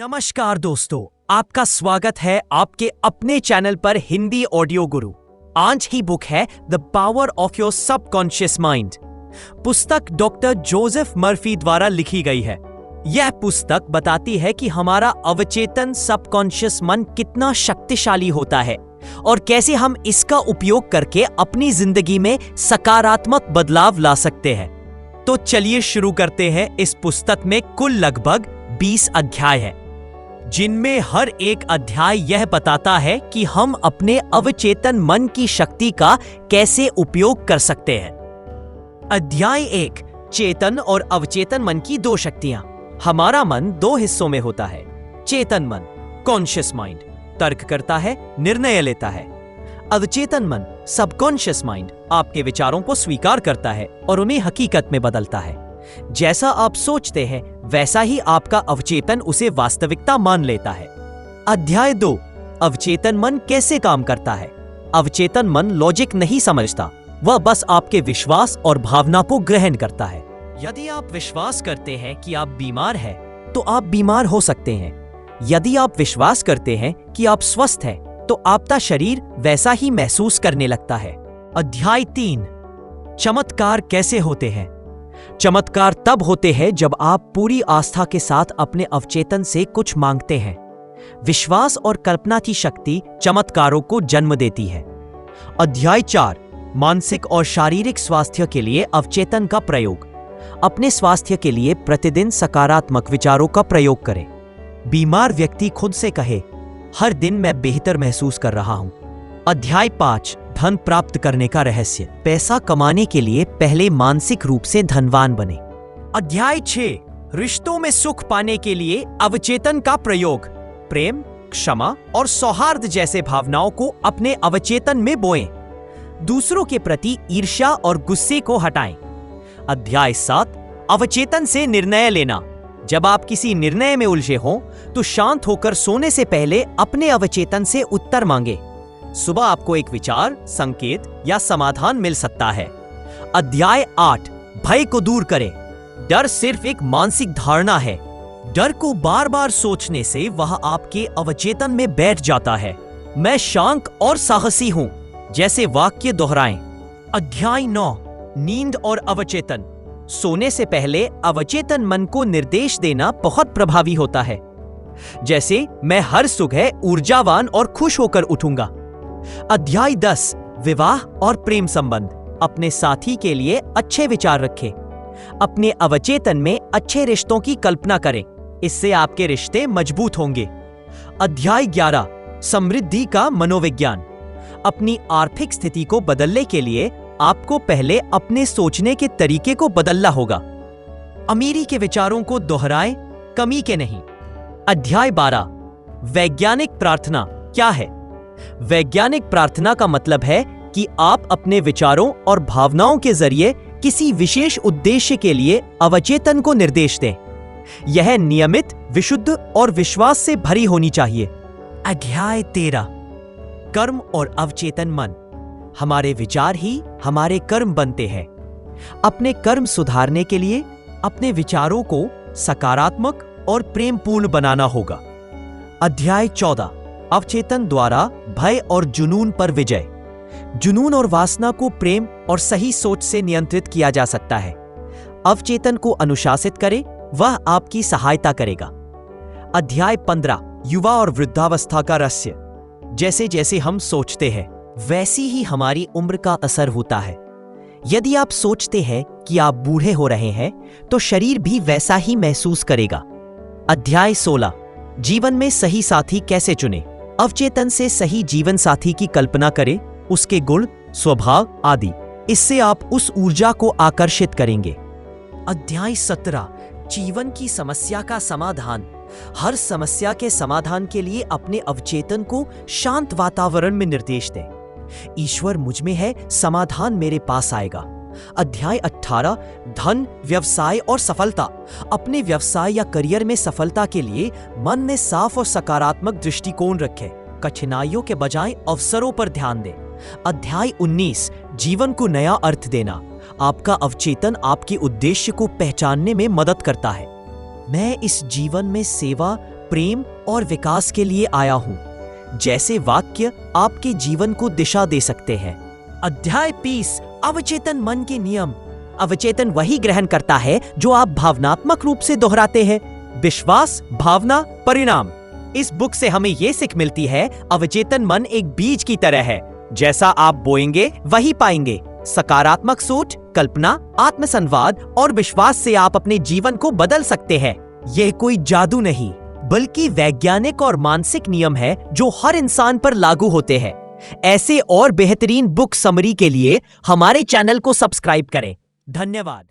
नमस्कार दोस्तों, आपका स्वागत है आपके अपने चैनल पर हिंदी ऑडियो गुरु। आज ही बुक है the power of your subconscious mind. पुस्तक डॉक्टर जोसेफ मर्फी द्वारा लिखी गई है। यह पुस्तक बताती है कि हमारा अवचेतन सबकॉन्शियस मन कितना शक्तिशाली होता है और कैसे हम इसका उपयोग करके अपनी जिंदगी में सकारात्मक बदलाव ला सकते हैं। तो चलिए शुरू करते हैं। इस पुस्तक में कुल लगभग 20 अध्याय हैं, जिनमें हर एक अध्याय यह बताता है कि हम अपने अवचेतन मन की शक्ति का कैसे उपयोग कर सकते हैं। अध्याय 1, चेतन और अवचेतन मन की दो शक्तियां। हमारा मन दो हिस्सों में होता है। चेतन मन, कॉन्शियस माइंड, तर्क करता है, निर्णय लेता है। अवचेतन मन, सबकॉन्शियस माइंड, आपके विचारों को स्वीकार करता है और उन्हें हकीकत में बदलता है। जैसा आप सोचते हैं वैसा ही आपका अवचेतन उसे वास्तविकता मान लेता है। अध्याय 2, अवचेतन मन कैसे काम करता है। अवचेतन मन लॉजिक नहीं समझता, वह बस आपके विश्वास और भावना को ग्रहण करता है। यदि आप विश्वास करते हैं कि आप बीमार हैं, तो आप बीमार हो सकते हैं। यदि आप विश्वास करते हैं कि आप स्वस्थ हैं, तो आपका शरीर वैसा ही महसूस करने लगता है। अध्याय 3, चमत्कार कैसे होते हैं। चमत्कार तब होते हैं जब आप पूरी आस्था के साथ अपने अवचेतन से कुछ मांगते हैं। विश्वास और कल्पना की शक्ति चमत्कारों को जन्म देती है। अध्याय 4, मानसिक और शारीरिक स्वास्थ्य के लिए अवचेतन का प्रयोग। अपने स्वास्थ्य के लिए प्रतिदिन सकारात्मक विचारों का प्रयोग करें। बीमार व्यक्ति खुद से कहे, हर दिन मैं बेहतर महसूस कर रहा हूं। अध्याय 5, धन प्राप्त करने का रहस्य। पैसा कमाने के लिए पहले मानसिक रूप से धनवान बने। अध्याय 6, रिश्तों में सुख पाने के लिए अवचेतन का प्रयोग। प्रेम, क्षमा और सौहार्द जैसे भावनाओं को अपने अवचेतन में बोएं। दूसरों के प्रति ईर्ष्या और गुस्से को हटाएं। अध्याय 7, अवचेतन से निर्णय लेना। जब आप किसी निर्णय में उलझे हों, तो शांत होकर सोने से पहले अपने अवचेतन से उत्तर मांगे। सुबह आपको एक विचार, संकेत या समाधान मिल सकता है। अध्याय 8, भय को दूर करें। डर सिर्फ एक मानसिक धारणा है। डर को बार बार सोचने से वह आपके अवचेतन में बैठ जाता है। मैं शांत और साहसी हूं जैसे वाक्य दोहराएं। अध्याय 9, नींद और अवचेतन। सोने से पहले अवचेतन मन को निर्देश देना बहुत प्रभावी होता है, जैसे मैं हर सुबह ऊर्जावान और खुश होकर उठूंगा। अध्याय 10, विवाह और प्रेम संबंध। अपने साथी के लिए अच्छे विचार रखें। अपने अवचेतन में अच्छे रिश्तों की कल्पना करें, इससे आपके रिश्ते मजबूत होंगे। अध्याय 11, समृद्धि का मनोविज्ञान। अपनी आर्थिक स्थिति को बदलने के लिए आपको पहले अपने सोचने के तरीके को बदलना होगा। अमीरी के विचारों को दोहराएं, कमी के नहीं। अध्याय 12, वैज्ञानिक प्रार्थना क्या है। वैज्ञानिक प्रार्थना का मतलब है कि आप अपने विचारों और भावनाओं के जरिए किसी विशेष उद्देश्य के लिए अवचेतन को निर्देश दें। यह नियमित, विशुद्ध और विश्वास से भरी होनी चाहिए। अध्याय 13, कर्म और अवचेतन मन। हमारे विचार ही हमारे कर्म बनते हैं। अपने कर्म सुधारने के लिए अपने विचारों को सकारात्मक और प्रेमपूर्ण बनाना होगा। अध्याय 14, अवचेतन द्वारा भय और जुनून पर विजय। जुनून और वासना को प्रेम और सही सोच से नियंत्रित किया जा सकता है। अवचेतन को अनुशासित करें, वह आपकी सहायता करेगा। अध्याय 15, युवा और वृद्धावस्था का रहस्य। जैसे जैसे हम सोचते हैं वैसी ही हमारी उम्र का असर होता है। यदि आप सोचते हैं कि आप बूढ़े हो रहे हैं, तो शरीर भी वैसा ही महसूस करेगा। अध्याय 16, जीवन में सही साथी कैसे चुनें। अवचेतन से सही जीवन साथी की कल्पना करें, उसके गुण, स्वभाव आदि। इससे आप उस ऊर्जा को आकर्षित करेंगे। अध्याय 17, जीवन की समस्या का समाधान। हर समस्या के समाधान के लिए अपने अवचेतन को शांत वातावरण में निर्देश दें। ईश्वर मुझ में है, समाधान मेरे पास आएगा। अध्याय 18, धन, व्यवसाय और सफलता। अपने व्यवसाय या करियर में सफलता के लिए मन में साफ और सकारात्मक दृष्टिकोण रखें। कठिनाइयों के बजाय अवसरों पर ध्यान दें। अध्याय 19, जीवन को नया अर्थ देना। आपका अवचेतन आपके उद्देश्य को पहचानने में मदद करता है। मैं इस जीवन में सेवा, प्रेम और विकास के लिए आया हूं। जैसे वाक्य आपके जीवन को दिशा दे सकते हैं। अध्याय 20 अवचेतन मन के नियम। अवचेतन वही ग्रहण करता है जो आप भावनात्मक रूप से दोहराते हैं। विश्वास, भावना, परिणाम। इस बुक से हमें यह सीख मिलती है, अवचेतन मन एक बीज की तरह है। जैसा आप बोएंगे वही पाएंगे। सकारात्मक सोच, कल्पना, आत्मसंवाद और विश्वास से आप अपने जीवन को बदल सकते हैं। यह कोई जादू नहीं, बल्कि वैज्ञानिक और मानसिक नियम है जो हर इंसान पर लागू होते हैं। ऐसे और बेहतरीन बुक समरी के लिए हमारे चैनल को सब्सक्राइब करें। धन्यवाद।